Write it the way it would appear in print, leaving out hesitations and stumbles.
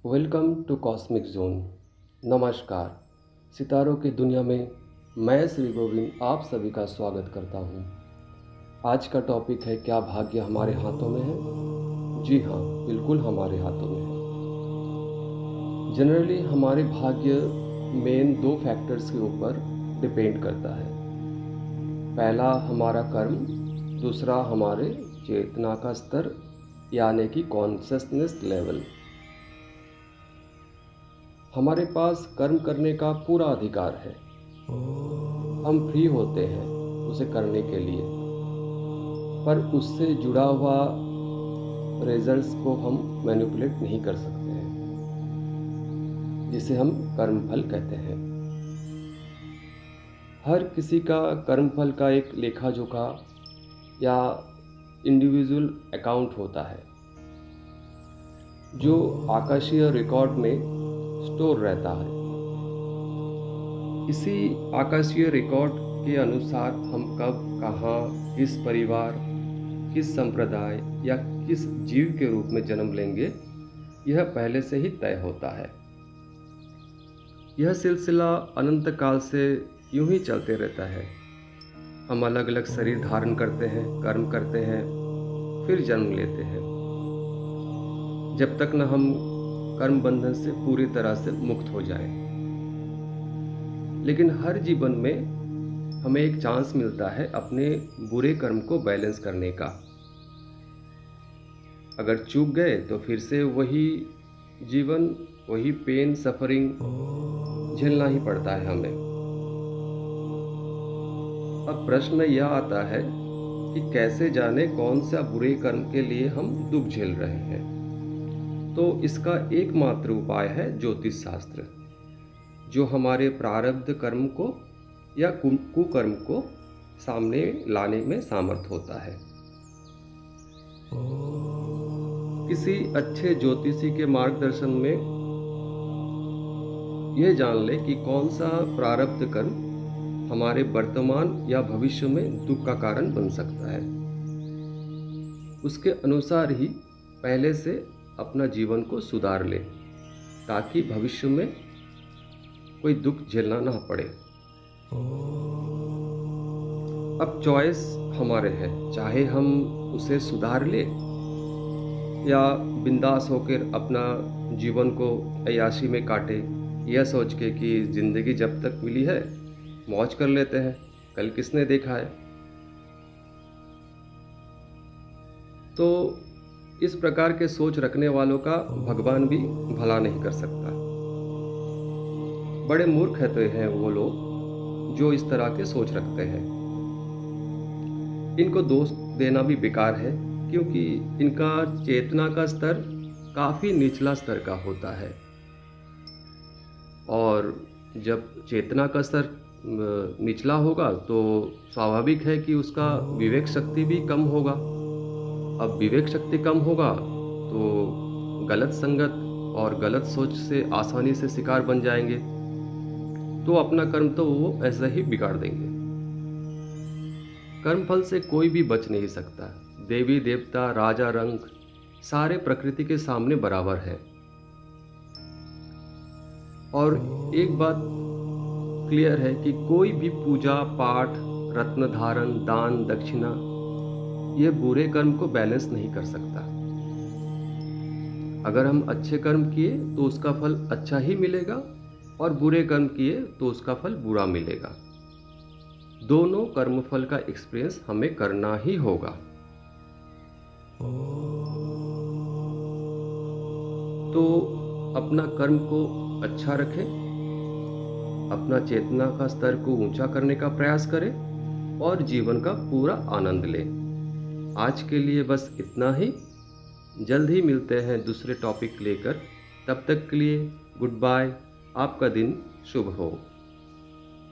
Welcome to cosmic zone. नमस्कार। सितारों की दुनिया में मैं श्री गोविंद आप सभी का स्वागत करता हूँ। आज का टॉपिक है, क्या भाग्य हमारे हाथों में है? जी हाँ, बिल्कुल हमारे हाथों में है। जनरली हमारे भाग्य मेन दो फैक्टर्स के ऊपर डिपेंड करता है। पहला हमारा कर्म, दूसरा हमारे चेतना का स्तर यानी कि कॉन्शसनेस लेवल। हमारे पास कर्म करने का पूरा अधिकार है। हम फ्री होते हैं उसे करने के लिए, पर उससे जुड़ा हुआ रिजल्ट्स को हम मैनिपुलेट नहीं कर सकते हैं, जिसे हम कर्मफल कहते हैं। हर किसी का कर्मफल का एक लेखा जोखा या इंडिविजुअल अकाउंट होता है, जो आकाशीय रिकॉर्ड में स्टोर रहता है। इसी आकाशीय रिकॉर्ड के अनुसार हम कब, कहाँ, किस परिवार, किस संप्रदाय या किस जीव के रूप में जन्म लेंगे, यह पहले से ही तय होता है। यह सिलसिला अनंत काल से यूं ही चलते रहता है। हम अलग अलग शरीर धारण करते हैं, कर्म करते हैं, फिर जन्म लेते हैं, जब तक न हम कर्म बंधन से पूरी तरह से मुक्त हो जाएं। लेकिन हर जीवन में हमें एक चांस मिलता है अपने बुरे कर्म को बैलेंस करने का। अगर चूक गए तो फिर से वही जीवन, वही पेन, सफरिंग झेलना ही पड़ता है हमें। अब प्रश्न यह आता है कि कैसे जाने कौन सा बुरे कर्म के लिए हम दुख झेल रहे हैं। तो इसका एकमात्र उपाय है ज्योतिष शास्त्र, जो हमारे प्रारब्ध कर्म को या कुकर्म को सामने लाने में सामर्थ होता है। किसी अच्छे ज्योतिषी के मार्गदर्शन में यह जान ले कि कौन सा प्रारब्ध कर्म हमारे वर्तमान या भविष्य में दुख का कारण बन सकता है। उसके अनुसार ही पहले से अपना जीवन को सुधार ले, ताकि भविष्य में कोई दुख झेलना ना पड़े। अब चॉइस हमारे है, चाहे हम उसे सुधार ले या बिंदास होकर अपना जीवन को अय्याशी में काटे, यह सोच के कि जिंदगी जब तक मिली है मौज कर लेते हैं, कल किसने देखा है। तो इस प्रकार के सोच रखने वालों का भगवान भी भला नहीं कर सकता। बड़े मूर्ख हैं वो लोग जो इस तरह के सोच रखते हैं। इनको दोष देना भी बेकार है, क्योंकि इनका चेतना का स्तर काफ़ी निचला स्तर का होता है, और जब चेतना का स्तर निचला होगा तो स्वाभाविक है कि उसका विवेक शक्ति भी कम होगा। अब विवेक शक्ति कम होगा तो गलत संगत और गलत सोच से आसानी से शिकार बन जाएंगे, तो अपना कर्म तो वो ऐसा ही बिगाड़ देंगे। कर्मफल से कोई भी बच नहीं सकता। देवी देवता, राजा रंक, सारे प्रकृति के सामने बराबर हैं। और एक बात क्लियर है कि कोई भी पूजा पाठ, रत्न धारण, दान, दक्षिणा, यह बुरे कर्म को बैलेंस नहीं कर सकता। अगर हम अच्छे कर्म किए तो उसका फल अच्छा ही मिलेगा, और बुरे कर्म किए तो उसका फल बुरा मिलेगा। दोनों कर्मफल का एक्सपीरियंस हमें करना ही होगा। तो अपना कर्म को अच्छा रखें, अपना चेतना का स्तर को ऊंचा करने का प्रयास करें और जीवन का पूरा आनंद लें। आज के लिए बस इतना ही। जल्द ही मिलते हैं दूसरे टॉपिक लेकर। तब तक के लिए गुड बाय। आपका दिन शुभ हो।